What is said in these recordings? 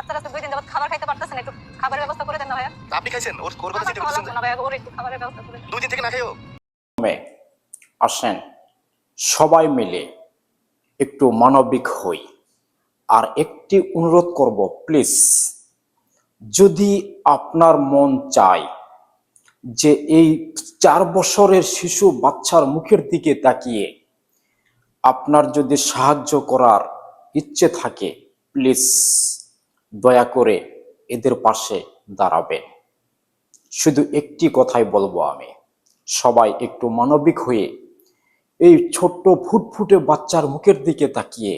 বাচ্চারা তো 2 দিন যাবত খাবার খাইতে পারতেছে না, একটু খাবারের ব্যবস্থা করে দেন না ভাইয়া। আপনি খাইছেন? ওর কথা চিন্তা করতেছেন না ভাইয়া, ওর একটু খাবারের ব্যবস্থা করে দেন। 2 দিন থেকে না খাইও? আসেন সবাই মিলে একটু মানবিক হই। আর একটি অনুরোধ করব, প্লিজ, যদি আপনার মন চায় যে এই 4 বছরের শিশু বাচ্চার মুখের দিকে তাকিয়ে আপনার যদি সাহায্য করার ইচ্ছে থাকে, প্লিজ দয়া করে এদের পাশে দাঁড়াবেন। শুধু একটি কথাই বলবো আমি, সবাই একটু মানবিক হয়ে এই ছোট্ট ফুটফুটে বাচ্চার মুখের দিকে তাকিয়ে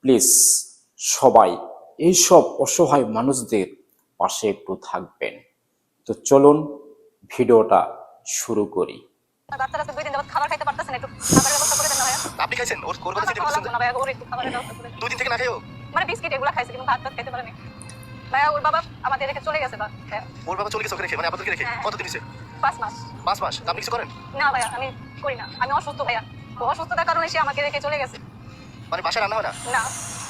প্লিজ সবাই এইসব অসহায় মানুষদের পাশে একটু থাকবেন। তো চলুন ভিডিওটা শুরু করি। বাচ্চারা তো 2 দিন যাবত খাবার খাইতে পারতেছে না, একটু খাবারের ব্যবস্থা করে দেন না ভাইয়া। আপনি খাইছেন? ওর কথা চিন্তা করতেছেন না ভাইয়া, ওর একটু খাবারের ব্যবস্থা করে দেন। 2 দিন থেকে না খাইও? মানে বিস্কিট এগুলা খাইছে, কিন্তু ভাত টাত খেতে পারেনি ভাইয়া। ওর বাবা আমাদের রেখে চলে গেছে ভাইয়া। ওর বাবা চলে গেছে ওকে রেখে? মানে আপনাদেরকে রেখে? কতদিন হইছে? 5 মাস। 5 মাস? আপনি কিছু করেন? না ভাইয়া, আমি করি না, আমি অসুস্থ ভাইয়া। ও অসুস্থতার কারণে সে আমাকে রেখে চলে গেছে। মানে বাসায় রান্না হয় না? না,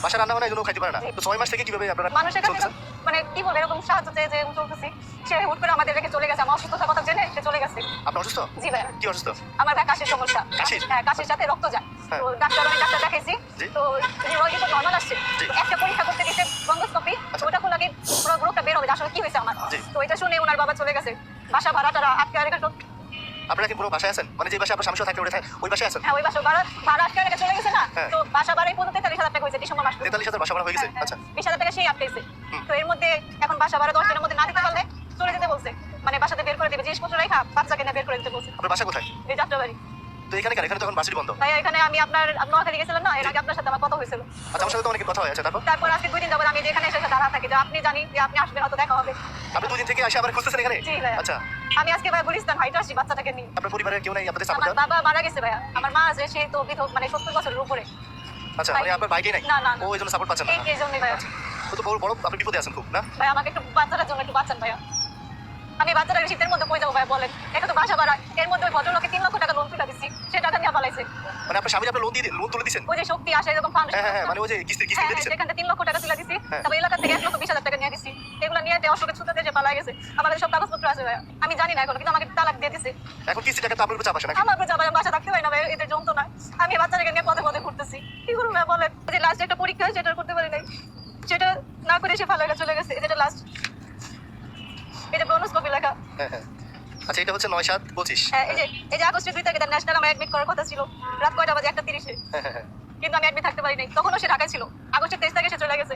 বাসায় রান্না হয় না, এজন্য খাইতে পারে না। তো 6 মাস থেকে কিভাবে আপনারা মানুষের কাছে চলতেছেন? মানে কি বলবো, এরকম সাহায্য চেয়ে যে চলতেছি, সে হুট করে আমাদের রেখে চলে গেছে। আমার অসুস্থতার কথা জেনে সে চলে গেছে। আপনি অসুস্থ? জি ভাইয়া। কি অসুস্থ? আমার ভাই কাশির সমস্যা। কাশির? হ্যাঁ, কাশির সাথে রক্ত যায়। হ্যাঁ। তো অনেক ডাক্তার দেখাইছি। জি। তো রিপোর্ট নরমাল আসছে। জি। তো একটা পরীক্ষা করতে দিতে বন্ধস্কপি, আচ্ছা। ওটা করলে পুরো রোগটা বের হবে যে আসলে কি হয়েছে আমার। জি। তো এটা শুনে ওনার বাবা চলে গেছে। বাসা ভাড়াটারা আটকে রেখে আপনারা কি পুরো বাসায় আছেন? মানে যে বাসায় আপনার স্বামী সহ থাকতে ওই বাসায় আছেন? হ্যাঁ, ওই বাসা ভাড়া আটকে রেখে চলে গেছে না। হ্যাঁ। তো বাসা ভাড়াই পর্যন্ত 43,000 টাকা হয়েছে ডিসেম্বর মাস। 43,000 বাসা ভাড়া হয়ে গেছে? আচ্ছা। 20,000 টাকা সেই আটকেছে। তো এর মধ্যে এখন বাসা ভাড়া 10 দিনের মধ্যে না দিতে পারলে চলে যেতে বলছে। মানে বাসাতে বের করে দেবে, জিনিসপত্র রেখা বাচ্চাকে না বের করে দিতে বলছে। আপনার বাসা কোথায়? এই যাত্রাবাড়ি। তো এখানে কেন? এখানে তখন বাসির বন্ধ। ভাই এখানে আমি আপনার নোয়াখালী গেছিলাম না, এর আগে আপনার সাথে আমার কথা হয়েছিল। আচ্ছা, আমার সাথে তো অনেক কথা হয়েছে। তারপর আজকে 2 দিন যাবত আমি এখানে এসে দাঁড়া থাকি যে আপনি জানি যে আপনি আসবেন, হয়তো দেখা হবে। আপনি 2 দিন থেকে এসে আবার খুঁজতেছেন এখানে? জি ভাইয়া। আচ্ছা। আমি আজকে ভাই গুলিস্তান হাইটে আসছি বাচ্চাটাকে নিয়ে। আপনার পরিবারের কেউ নাই আপনাদের সাপোর্ট আমার দেন? বাবা মারা গেছে ভাইয়া। আমার মা আছে, সে তো মানে 70 বছরের উপরে। আচ্ছা, মানে আপনার বাইকেই নাই? না, না, ও এইজন্য সাপোর্ট পাচ্ছেন না? এই জন্যই ভাইয়া। তো বড় আপনি বিপদে আছেন খুব, না? ভাই আমাকে একটু বাচ্চাটার জন্য একটু বাঁচান ভাইয়া। আমি বাচ্চাটাকে শীতের মধ্যে কই যাবো ভাই বলেন? এটা তো বাসা ভাড়া, এর মধ্যে ওই ভদ্রলোকে 3 লক্ষ টাকা লোন তুলে দিচ্ছি, সে টাকা নিয়ে পালাইছে। মানে আপনার স্বামী আপনার লোন তুলে দিয়েছেন? ওই যে শক্তি আসে এরকম ফাউন্ডেশন। হ্যাঁ, মানে ওই যে কিস্তি দিয়ে দিয়েছেন? সেখান থেকে 3 লক্ষ টাকা তুলে দিচ্ছি। হ্যাঁ। তারপর এলাকা থেকে 1,20,000 টাকা নিয়ে দিচ্ছি। এগুলো নিয়ে দেওয়ার সঙ্গে ছুটে যে পালা গেছে। আমাদের সব কাগজপত্র আছে ভাইয়া। আমি জানি না এখন, কিন্তু আমাকে তালাক দিয়ে দিছে। এখন কিস্তি টাকা তো আপনার উপর চাপ আসে নাকি? আমার উপর যাবার বাসা থাকতে পারি না ভাই, এদের যন্ত্রণা। আমি বাচ্চাটাকে নিয়ে পথে পথে ঘুরতেছি, কি করবো ভাই বলেন? যে লাস্ট একটা পরীক্ষা সেটা করতে পারি নাই, সেটা না করে সে ফালাইয়া চলে গেছে। এটা লাস্ট, এটা ব্রনস্কপি লেখা। হ্যাঁ। আচ্ছা, এটা হচ্ছে 9/7/25। হ্যাঁ, এই যে আগস্টের 2 তারিখে ন্যাশনাল আমার অ্যাডমিট করার কথা ছিল, রাত কয়টা বাজে? 1:30-এ। হ্যাঁ। কিন্তু আমি অ্যাডমিট থাকতে পারি নাই, তখনও সে ঢাকায় ছিল। আগস্টের 23 তারিখে সে চলে গেছে।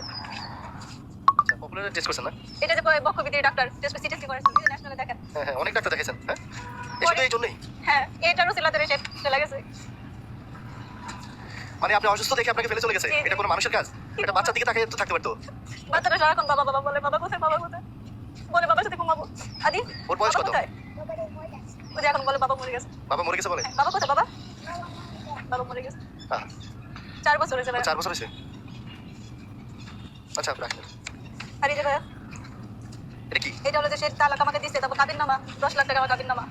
আচ্ছা, পপুলার টেস্ট করছেন না? এটা যে বক্ষবিদের ডাক্তার টেস্ট সিটি স্ক্যান করেছিল, এই ন্যাশনালে দেখেন। হ্যাঁ, অনেক ডাক্তার দেখাইছেন। হ্যাঁ, শুধু এই জন্যই? হ্যাঁ, এটারও সিলাতে সে চলে গেছে। মানে আপনি অসুস্থ দেখে আপনাকে ফেলে চলে গেছে? জি। এটা কোনো মানুষের কাজ? এটা বাচ্চার দিকে তাকিয়ে তো থাকতে পারতো। বাচ্চাটা সারাক্ষণ বাবা বাবা বলে, বাবা কোথায়, বাবা কোথায় বলে, বাবার সাথে ঘুমাবো। আদি, ওর বয়স বাবা কত? কোথায়? ও যে এখন বলে বাবা মরে গেছে। বাবা মরে গেছে বলে? বাবা কোথায়? বাবা মরে গেছে। হ্যাঁ। 4 বছর হয়েছে ভাইয়া। 4 বছর হয়েছে? আচ্ছা, রাখেন। আর এই যে ভাইয়া, এটা কি? এটা হলো যে সে তালাক আমাকে দিচ্ছে, তারপর কাবিন নামা 10 লাখ টাকা আমার কাবিন নামা।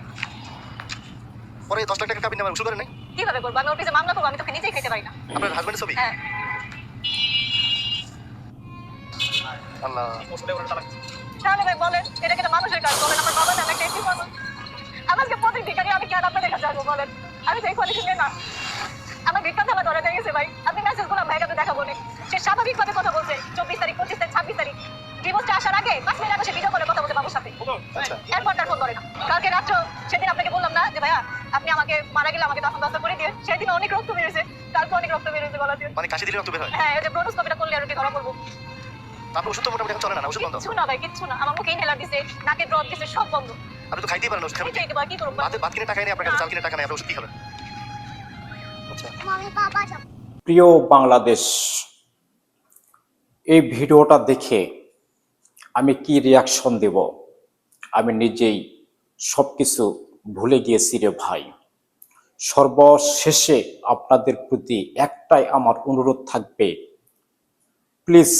পরে 10 লাখ টাকা কাবিন নামা উসুল করেন নাই? কিভাবে করবো? আমি ওর পিছে মামলা করবো? আমি তোকে নিজেই খেতে পারি না। আপনার হাজবেন্ডের ছবি? হ্যাঁ। আল্লাহ। তাহলে ভাই বলেন, এটা কি একটা মানুষের কাজ? বলেন, আমার বাবা নামে একটা এতিম মানুষ। আমাকে প্রতি ভিখারি আমি কেন আপনাদের কাছে আসবো বলেন? আমি সেই কোয়ালিটি নিয়ে না, আমার ভিক্ষা থালা ধরে দিয়ে গেছে ভাই। আপনি মেসেজ গুলো ভাইয়ের কাছে দেখাবো না। সে স্বাভাবিকভাবে কথা বলছে 24 তারিখ, 25 তারিখ, 26 তারিখ ডিভোর্সটা আসার আগে 5 মিনিট আগে সে ভিডিও করে কথা বলছে বাবুর সাথে। আচ্ছা। এরপর তার ফোন ধরে না। কালকে রাত্রে সেদিন আপনাকে বললাম না যে ভাইয়া আপনি আমাকে মারা গেলে আমাকে দাফন দাস্তা করে দিয়ে, সেদিন অনেক রক্ত বেরিয়েছে, কালকে অনেক রক্ত বেরিয়েছে গলা দিয়ে। মানে কাশি দিলে রক্ত বের হয়? হ্যাঁ, এই যে ব্রনস্কপিটা করলে আর কি ধরা পড়বো? আপনার ওষুধ তো মোটামুটি এখন চলে না? ওষুধ বন্ধ? কিচ্ছু না ভাই, কিচ্ছু না। আমার মুখে ইনহেলার দিছে, নাকে ড্রপ দিছে, সব বন্ধ। আপনি তো খাইতেই পারেন ওষুধ খাবেন? এই যে কি করবো? ভাত কিনে টাকা নেই আপনার কাছে, চাল কিনে টাকা নেই, আপনি ওষুধ কি খাবেন? আচ্ছা। প্রিয় বাংলাদেশ, এই ভিডিওটা দেখে আমি কি রিয়াকশন দেব আমি নিজেই সবকিছু ভুলে গিয়েছি রে ভাই। সর্বশেষে আপনাদের প্রতি একটাই আমার অনুরোধ থাকবে, প্লিজ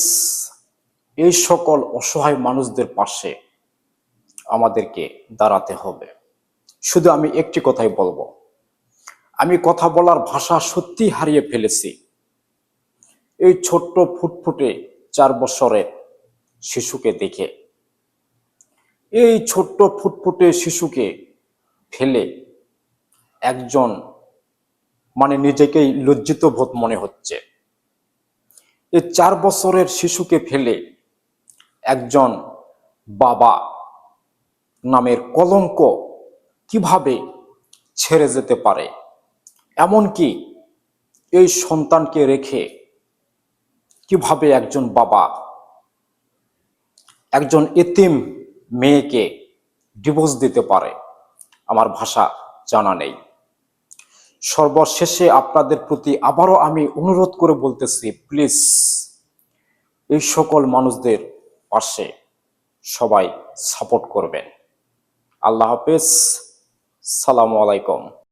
এই সকল অসহায় মানুষদের পাশে আমাদেরকে দাঁড়াতে হবে। শুধু আমি একটি কথাই বলবো, আমি কথা বলার ভাষা সত্যি হারিয়ে ফেলেছি। এই ছোট্ট ফুটফুটে 4 বছরের শিশুকে দেখে। এই ছোট্ট ফুটফুটে শিশুকে ফেলে একজন নিজেকেই লজ্জিত বোধ মনে হচ্ছে। এই 4 বছরের শিশুকে ফেলে একজন বাবা নামের কলঙ্ক কিভাবে ছেড়ে যেতে পারে? এমনকি এই সন্তানকে রেখে কিভাবে একজন বাবা একজন এতিম মেয়েকে ডিভোর্স দিতে পারে? আমার ভাষা জানা নেই। সর্বশেষে আপনাদের প্রতি আবারও আমি অনুরোধ করে বলতেছি, প্লিজ এই সকল মানুষদের পাশে সবাই সাপোর্ট করবেন। আল্লাহ হাফেজ। সালামু আলাইকুম।